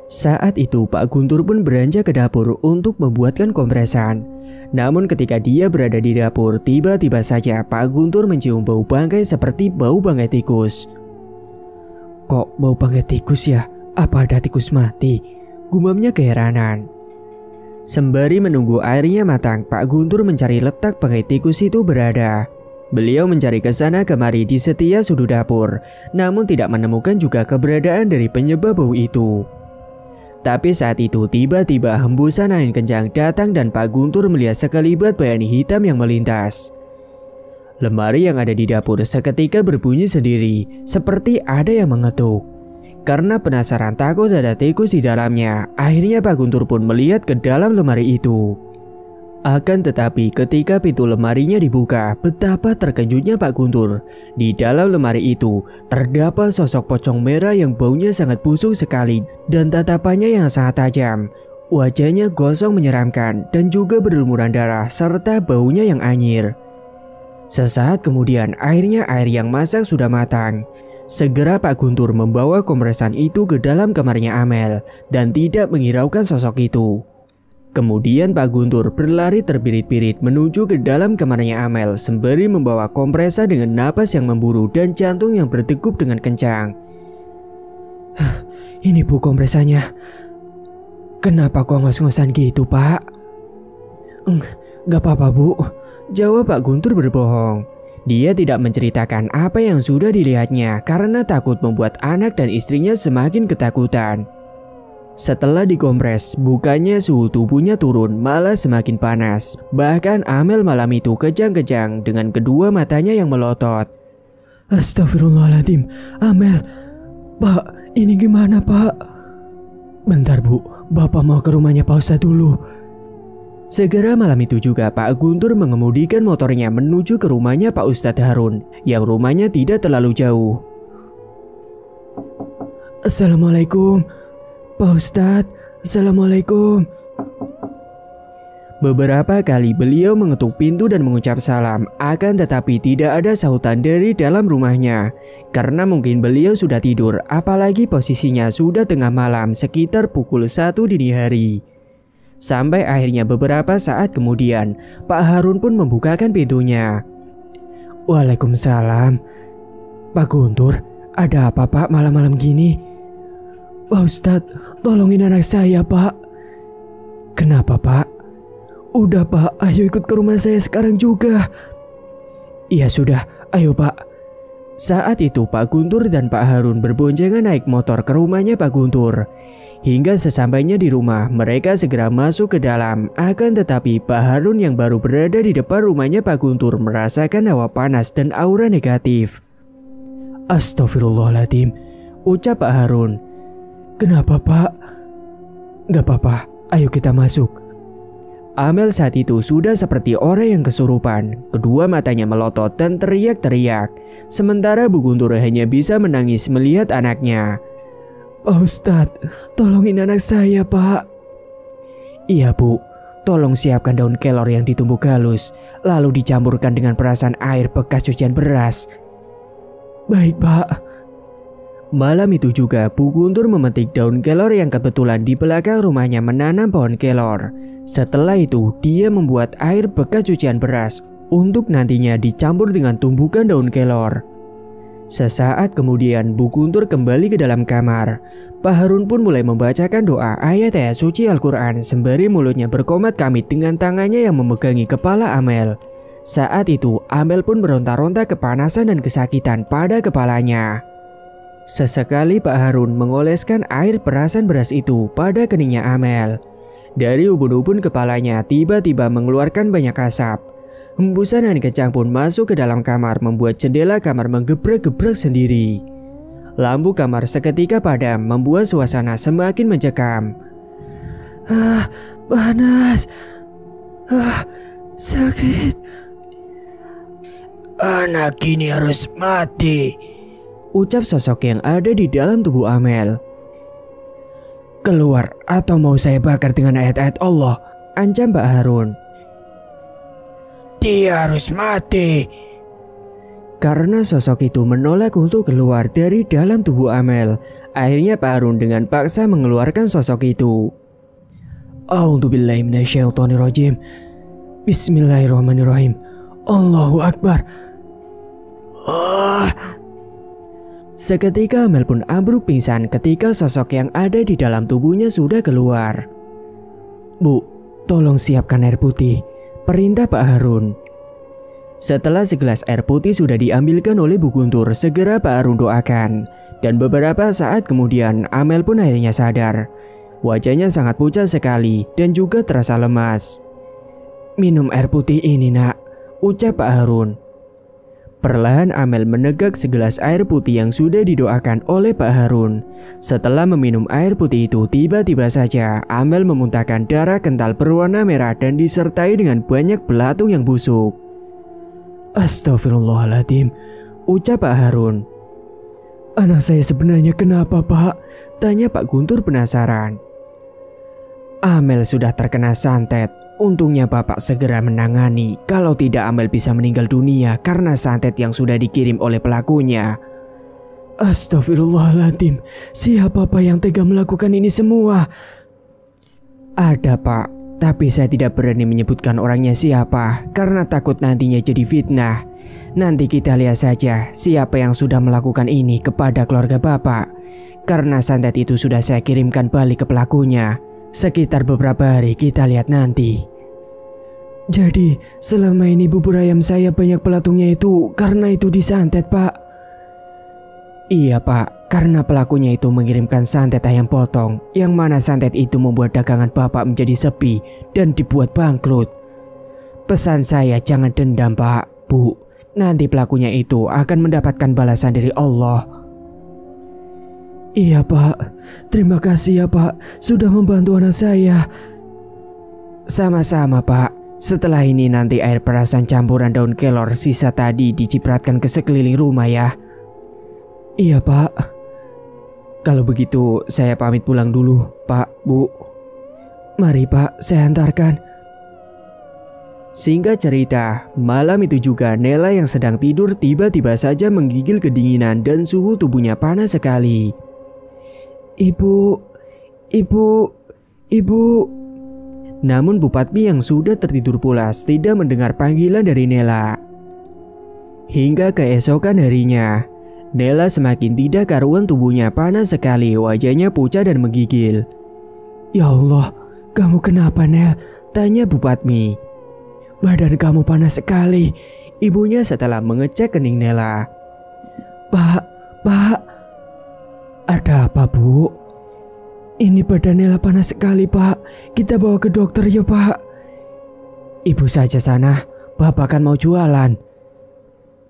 Saat itu Pak Guntur pun beranjak ke dapur untuk membuatkan kompresan. Namun ketika dia berada di dapur, tiba-tiba saja Pak Guntur mencium bau bangkai seperti bau bangkai tikus. Kok bau bangkai tikus ya? Apa ada tikus mati? Gumamnya keheranan. Sembari menunggu airnya matang, Pak Guntur mencari letak bangkai tikus itu berada. Beliau mencari ke sana kemari di setiap sudut dapur, namun tidak menemukan juga keberadaan dari penyebab bau itu. Tapi saat itu tiba-tiba hembusan angin kencang datang dan Pak Guntur melihat sekelibat bayangan hitam yang melintas. Lemari yang ada di dapur seketika berbunyi sendiri, seperti ada yang mengetuk. Karena penasaran takut ada tikus di dalamnya, akhirnya Pak Guntur pun melihat ke dalam lemari itu. Akan tetapi ketika pintu lemarinya dibuka, betapa terkejutnya Pak Guntur. Di dalam lemari itu terdapat sosok pocong merah yang baunya sangat busuk sekali dan tatapannya yang sangat tajam. Wajahnya gosong menyeramkan dan juga berlumuran darah serta baunya yang anyir. Sesaat kemudian akhirnya air yang masak sudah matang. Segera Pak Guntur membawa kompresan itu ke dalam kamarnya Amel dan tidak menghiraukan sosok itu. Kemudian Pak Guntur berlari terbirit-birit menuju ke dalam kamarnya Amel sembari membawa kompresa dengan napas yang memburu dan jantung yang berdegup dengan kencang. Ini Bu kompresanya. Kenapa kok ngos-ngosan gitu Pak? Gak apa-apa Bu, jawab Pak Guntur berbohong. Dia tidak menceritakan apa yang sudah dilihatnya karena takut membuat anak dan istrinya semakin ketakutan. Setelah dikompres, bukannya suhu tubuhnya turun, malah semakin panas. Bahkan Amel malam itu kejang-kejang dengan kedua matanya yang melotot. Astagfirullahaladzim, Amel. Pak, ini gimana Pak? Bentar Bu, Bapak mau ke rumahnya Pak Ustadz dulu. Segera malam itu juga Pak Guntur mengemudikan motornya menuju ke rumahnya Pak Ustadz Harun, yang rumahnya tidak terlalu jauh. Assalamualaikum Pak Ustadz, Assalamualaikum. Beberapa kali beliau mengetuk pintu dan mengucap salam, akan tetapi tidak ada sahutan dari dalam rumahnya. Karena mungkin beliau sudah tidur, apalagi posisinya sudah tengah malam sekitar pukul 1 dini hari. Sampai akhirnya beberapa saat kemudian, Pak Harun pun membukakan pintunya. Waalaikumsalam. Pak Guntur, ada apa Pak malam-malam gini? Pak Ustadz, tolongin anak saya Pak. Kenapa Pak? Udah Pak, ayo ikut ke rumah saya sekarang juga. Iya sudah, ayo Pak. Saat itu Pak Guntur dan Pak Harun berboncengan naik motor ke rumahnya Pak Guntur. Hingga sesampainya di rumah, mereka segera masuk ke dalam. Akan tetapi Pak Harun yang baru berada di depan rumahnya Pak Guntur merasakan hawa panas dan aura negatif. Astagfirullahaladzim, ucap Pak Harun. Kenapa Pak? Gak apa-apa, ayo kita masuk. Amel saat itu sudah seperti orang yang kesurupan. Kedua matanya melotot dan teriak-teriak. Sementara Bu Guntur hanya bisa menangis melihat anaknya. Pak Ustadz, tolongin anak saya Pak. Iya Bu, tolong siapkan daun kelor yang ditumbuk halus, lalu dicampurkan dengan perasan air bekas cucian beras. Baik Pak. Malam itu juga Bu Guntur memetik daun kelor yang kebetulan di belakang rumahnya menanam pohon kelor. Setelah itu dia membuat air bekas cucian beras untuk nantinya dicampur dengan tumbukan daun kelor. Sesaat kemudian Bu Guntur kembali ke dalam kamar. Pak Harun pun mulai membacakan doa ayat-ayat suci Al-Quran sembari mulutnya berkomat-kamit dengan tangannya yang memegangi kepala Amel. Saat itu Amel pun beronta-ronta kepanasan dan kesakitan pada kepalanya. Sesekali Pak Harun mengoleskan air perasan beras itu pada keningnya Amel. Dari ubun-ubun kepalanya tiba-tiba mengeluarkan banyak asap. Hembusan angin kencang pun masuk ke dalam kamar membuat jendela kamar menggebrek-gebrek sendiri. Lampu kamar seketika padam membuat suasana semakin mencekam. Panas. Sakit. Anak ini harus mati, ucap sosok yang ada di dalam tubuh Amel. Keluar atau mau saya bakar dengan ayat-ayat Allah, ancam Pak Harun. Dia harus mati. Karena sosok itu menolak untuk keluar dari dalam tubuh Amel, akhirnya Pak Harun dengan paksa mengeluarkan sosok itu. A'udzubillahi minasyaitonirrajim. Bismillahirrahmanirrahim. Allahu Akbar. Seketika Amel pun ambruk pingsan ketika sosok yang ada di dalam tubuhnya sudah keluar. Bu, tolong siapkan air putih, perintah Pak Harun. Setelah segelas air putih sudah diambilkan oleh Bu Guntur, segera Pak Harun doakan. Dan beberapa saat kemudian Amel pun akhirnya sadar. Wajahnya sangat pucat sekali dan juga terasa lemas. Minum air putih ini nak, ucap Pak Harun. Perlahan Amel menegak segelas air putih yang sudah didoakan oleh Pak Harun. Setelah meminum air putih itu, tiba-tiba saja Amel memuntahkan darah kental berwarna merah dan disertai dengan banyak belatung yang busuk. Astagfirullahaladzim, ucap Pak Harun. Anak saya sebenarnya kenapa Pak? Tanya Pak Guntur penasaran. Amel sudah terkena santet. Untungnya Bapak segera menangani. Kalau tidak Amel bisa meninggal dunia karena santet yang sudah dikirim oleh pelakunya. Astagfirullahaladzim, siapa Pak yang tega melakukan ini semua? Ada Pak. Tapi saya tidak berani menyebutkan orangnya siapa karena takut nantinya jadi fitnah. Nanti kita lihat saja siapa yang sudah melakukan ini kepada keluarga Bapak. Karena santet itu sudah saya kirimkan balik ke pelakunya. Sekitar beberapa hari kita lihat nanti. Jadi selama ini bubur ayam saya banyak pelatungnya itu karena itu disantet Pak? Iya Pak, karena pelakunya itu mengirimkan santet ayam potong, yang mana santet itu membuat dagangan Bapak menjadi sepi dan dibuat bangkrut. Pesan saya jangan dendam Pak, Bu. Nanti pelakunya itu akan mendapatkan balasan dari Allah. Iya Pak, terima kasih ya Pak, sudah membantu anak saya. Sama-sama Pak. Setelah ini nanti air perasan campuran daun kelor sisa tadi dicipratkan ke sekeliling rumah ya. Iya Pak. Kalau begitu saya pamit pulang dulu Pak, Bu. Mari Pak, saya antarkan. Singkat cerita, malam itu juga Nela yang sedang tidur tiba-tiba saja menggigil kedinginan dan suhu tubuhnya panas sekali. Ibu. Namun Bu Patmi yang sudah tertidur pulas tidak mendengar panggilan dari Nela. Hingga keesokan harinya, Nela semakin tidak karuan, tubuhnya panas sekali, wajahnya pucat dan menggigil. Ya Allah, kamu kenapa Nel? Tanya Bu Patmi. Badan kamu panas sekali, ibunya setelah mengecek kening Nela. Pak, ada apa Bu? Ini badan Nela panas sekali, Pak. Kita bawa ke dokter ya, Pak. Ibu saja sana, Bapak kan mau jualan.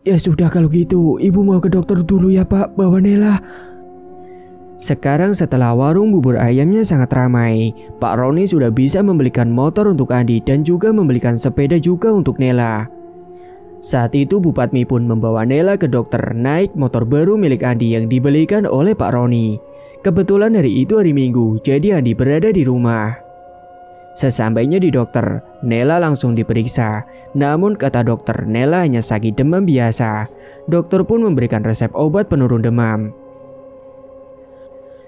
Ya sudah kalau gitu, Ibu mau ke dokter dulu ya, Pak. Bawa Nela. Sekarang setelah warung bubur ayamnya sangat ramai, Pak Roni sudah bisa membelikan motor untuk Andi dan juga membelikan sepeda juga untuk Nela. Saat itu Bu Patmi pun membawa Nela ke dokter naik motor baru milik Andi yang dibelikan oleh Pak Roni. Kebetulan hari itu hari Minggu, jadi Andi berada di rumah. Sesampainya di dokter, Nela langsung diperiksa. Namun kata dokter, Nela hanya sakit demam biasa. Dokter pun memberikan resep obat penurun demam.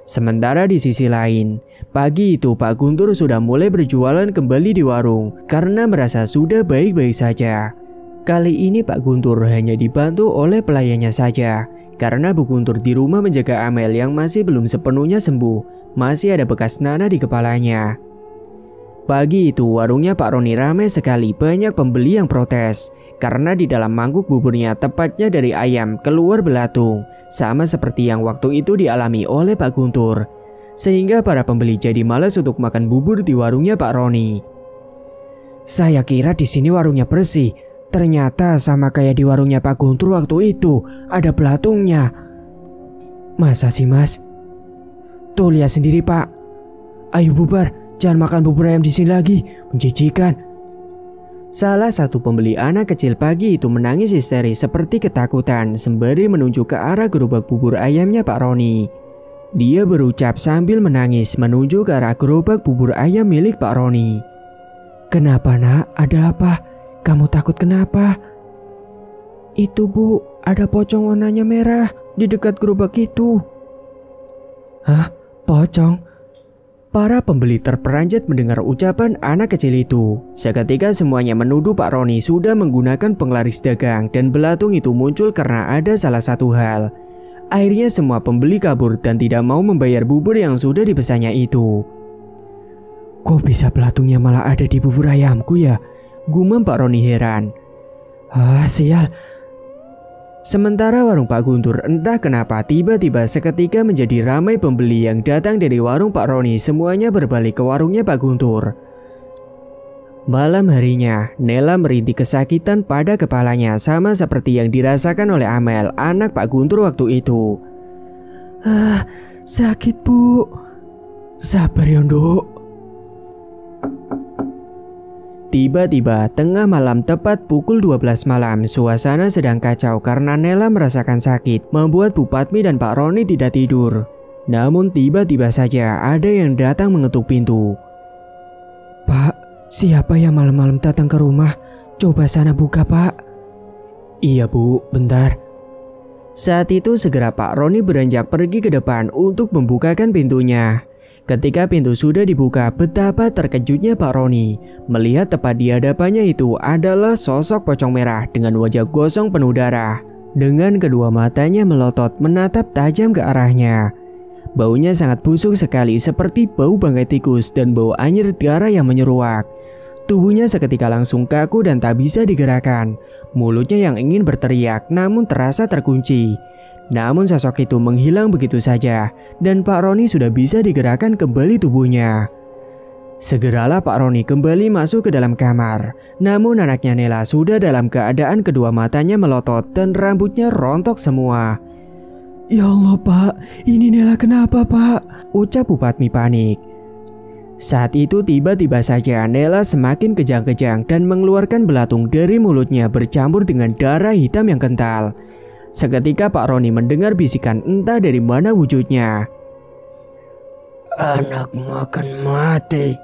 Sementara di sisi lain, pagi itu Pak Guntur sudah mulai berjualan kembali di warung karena merasa sudah baik-baik saja. Kali ini Pak Guntur hanya dibantu oleh pelayannya saja, karena Bu Guntur di rumah menjaga Amel yang masih belum sepenuhnya sembuh, masih ada bekas nanah di kepalanya. Pagi itu warungnya Pak Roni ramai sekali, banyak pembeli yang protes karena di dalam mangkuk buburnya tepatnya dari ayam keluar belatung, sama seperti yang waktu itu dialami oleh Pak Guntur. Sehingga para pembeli jadi malas untuk makan bubur di warungnya Pak Roni. Saya kira di sini warungnya bersih, ternyata sama kayak di warungnya Pak Guntur waktu itu, ada belatungnya. Masa sih, Mas? Tuh lihat sendiri, Pak. Ayo bubar, jangan makan bubur ayam di sini lagi, menjijikan. Salah satu pembeli anak kecil pagi itu menangis histeris seperti ketakutan sembari menunjuk ke arah gerobak bubur ayamnya Pak Roni. Dia berucap sambil menangis menuju ke arah gerobak bubur ayam milik Pak Roni. Kenapa nak? Ada apa? Kamu takut kenapa? Itu Bu, ada pocong warnanya merah di dekat gerobak itu. Hah? Pocong? Para pembeli terperanjat mendengar ucapan anak kecil itu. Seketika semuanya menuduh Pak Roni sudah menggunakan penglaris dagang dan belatung itu muncul karena ada salah satu hal. Akhirnya semua pembeli kabur dan tidak mau membayar bubur yang sudah dipesannya itu. Kok bisa belatungnya malah ada di bubur ayamku ya? Gumam Pak Roni heran. Ah, sial. Sementara warung Pak Guntur entah kenapa tiba-tiba seketika menjadi ramai pembeli yang datang dari warung Pak Roni, semuanya berbalik ke warungnya Pak Guntur. Malam harinya, Nela merintih kesakitan pada kepalanya sama seperti yang dirasakan oleh Amel, anak Pak Guntur waktu itu. Ah, sakit Bu. Sabar ya, Nduk. Tiba-tiba tengah malam tepat pukul 12 malam, suasana sedang kacau karena Nela merasakan sakit, membuat Bu Patmi dan Pak Roni tidak tidur. Namun tiba-tiba saja ada yang datang mengetuk pintu. Pak, siapa yang malam-malam datang ke rumah? Coba sana buka, Pak. Iya Bu, bentar. Saat itu segera Pak Roni beranjak pergi ke depan untuk membukakan pintunya. Ketika pintu sudah dibuka, betapa terkejutnya Pak Roni melihat tepat di hadapannya itu adalah sosok pocong merah dengan wajah gosong penuh darah. Dengan kedua matanya melotot menatap tajam ke arahnya. Baunya sangat busuk sekali seperti bau bangkai tikus dan bau anyir darah yang menyeruak. Tubuhnya seketika langsung kaku dan tak bisa digerakkan. Mulutnya yang ingin berteriak namun terasa terkunci. Namun sosok itu menghilang begitu saja dan Pak Roni sudah bisa digerakkan kembali tubuhnya. Segeralah Pak Roni kembali masuk ke dalam kamar. Namun anaknya Nela sudah dalam keadaan kedua matanya melotot dan rambutnya rontok semua. Ya Allah Pak, ini Nela kenapa Pak? Ucap Bu Patmi panik. Saat itu tiba-tiba saja Nela semakin kejang-kejang dan mengeluarkan belatung dari mulutnya bercampur dengan darah hitam yang kental. Seketika Pak Roni mendengar bisikan entah dari mana wujudnya. Anakmu akan mati.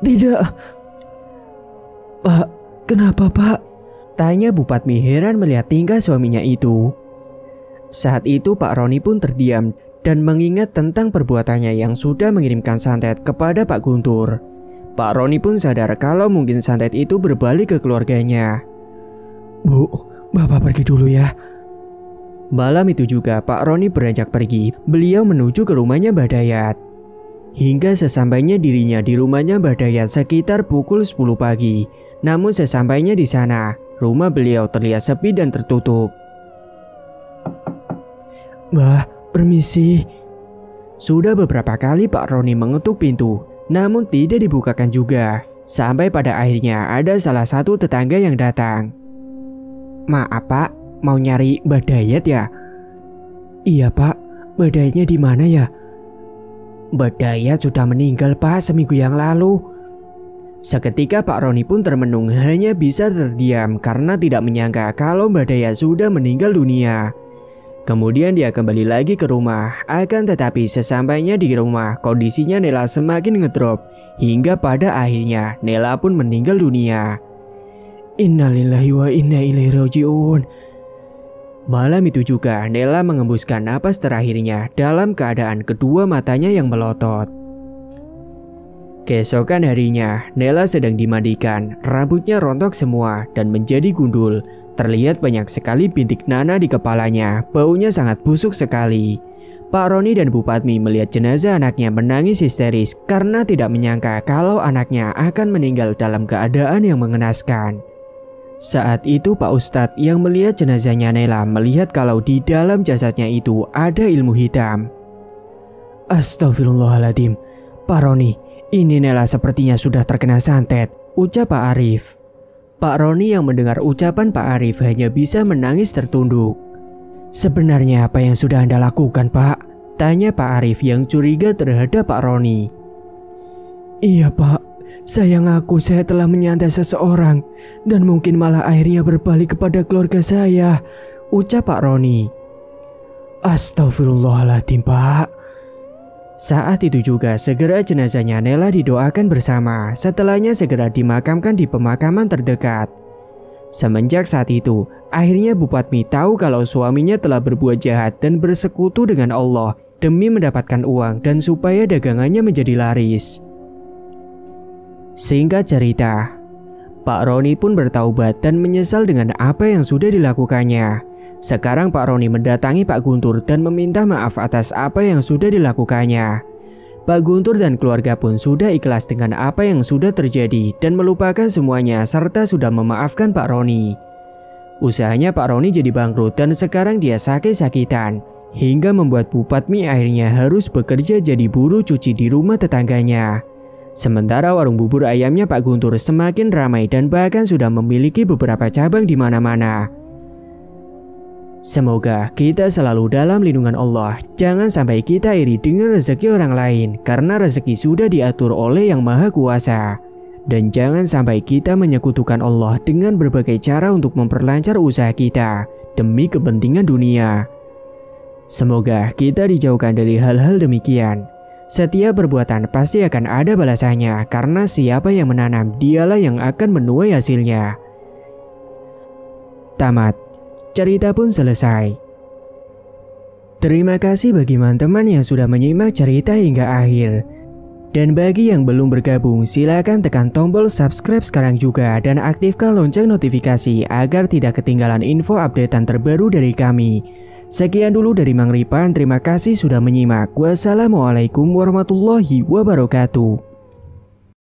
Tidak. Pak, kenapa Pak? Tanya Bu Patmi heran melihat tingkah suaminya itu. Saat itu Pak Roni pun terdiam dan mengingat tentang perbuatannya yang sudah mengirimkan santet kepada Pak Guntur. Pak Roni pun sadar kalau mungkin santet itu berbalik ke keluarganya. Bu, Bapak pergi dulu ya. Malam itu juga Pak Roni beranjak pergi. Beliau menuju ke rumahnya Mbah Dayat. Hingga sesampainya dirinya di rumahnya Mbah Dayat sekitar pukul 10 pagi. Namun sesampainya di sana, rumah beliau terlihat sepi dan tertutup. Mbah, permisi. Sudah beberapa kali Pak Roni mengetuk pintu, namun tidak dibukakan juga. Sampai pada akhirnya ada salah satu tetangga yang datang. "Maaf Pak, mau nyari Mbak Dayat ya?" "Iya Pak, Mbak Dayatnya di mana ya?" "Mbak Dayat sudah meninggal Pak seminggu yang lalu." Seketika Pak Roni pun termenung, hanya bisa terdiam karena tidak menyangka kalau Mbak Dayat sudah meninggal dunia. Kemudian dia kembali lagi ke rumah, akan tetapi sesampainya di rumah kondisinya Nela semakin ngedrop hingga pada akhirnya Nela pun meninggal dunia. Innalillahi wa inna ilaihi raji'un. Malam itu juga Nela mengembuskan napas terakhirnya dalam keadaan kedua matanya yang melotot. Keesokan harinya, Nela sedang dimandikan, rambutnya rontok semua dan menjadi gundul. Terlihat banyak sekali bintik nanah di kepalanya, baunya sangat busuk sekali. Pak Roni dan Bu Padmi melihat jenazah anaknya menangis histeris karena tidak menyangka kalau anaknya akan meninggal dalam keadaan yang mengenaskan. Saat itu Pak Ustadz yang melihat jenazahnya Nela melihat kalau di dalam jasadnya itu ada ilmu hitam. "Astagfirullahaladzim, Pak Roni, ini Nela sepertinya sudah terkena santet," ucap Pak Arif. Pak Roni yang mendengar ucapan Pak Arif hanya bisa menangis tertunduk. "Sebenarnya apa yang sudah Anda lakukan Pak?" tanya Pak Arif yang curiga terhadap Pak Roni. "Iya Pak, saya ngaku saya telah menyantet seseorang dan mungkin malah akhirnya berbalik kepada keluarga saya," ucap Pak Roni. "Astagfirullahaladzim Pak." Saat itu juga segera jenazahnya Nela didoakan bersama, setelahnya segera dimakamkan di pemakaman terdekat. Semenjak saat itu, akhirnya Bu Padmi tahu kalau suaminya telah berbuat jahat dan bersekutu dengan Allah demi mendapatkan uang dan supaya dagangannya menjadi laris. Singkat cerita, Pak Roni pun bertaubat dan menyesal dengan apa yang sudah dilakukannya. Sekarang Pak Roni mendatangi Pak Guntur dan meminta maaf atas apa yang sudah dilakukannya. Pak Guntur dan keluarga pun sudah ikhlas dengan apa yang sudah terjadi dan melupakan semuanya serta sudah memaafkan Pak Roni. Usahanya Pak Roni jadi bangkrut dan sekarang dia sakit-sakitan, hingga membuat Bu Padmi akhirnya harus bekerja jadi buruh cuci di rumah tetangganya. Sementara warung bubur ayamnya Pak Guntur semakin ramai dan bahkan sudah memiliki beberapa cabang di mana-mana. Semoga kita selalu dalam lindungan Allah. Jangan sampai kita iri dengan rezeki orang lain, karena rezeki sudah diatur oleh Yang Maha Kuasa. Dan jangan sampai kita menyekutukan Allah dengan berbagai cara untuk memperlancar usaha kita demi kepentingan dunia. Semoga kita dijauhkan dari hal-hal demikian. Setiap perbuatan pasti akan ada balasannya, karena siapa yang menanam dialah yang akan menuai hasilnya. Tamat. Cerita pun selesai. Terima kasih bagi teman-teman yang sudah menyimak cerita hingga akhir. Dan bagi yang belum bergabung, silakan tekan tombol subscribe sekarang juga dan aktifkan lonceng notifikasi agar tidak ketinggalan info updatean terbaru dari kami. Sekian dulu dari Mang Ripan, terima kasih sudah menyimak. Wassalamualaikum warahmatullahi wabarakatuh.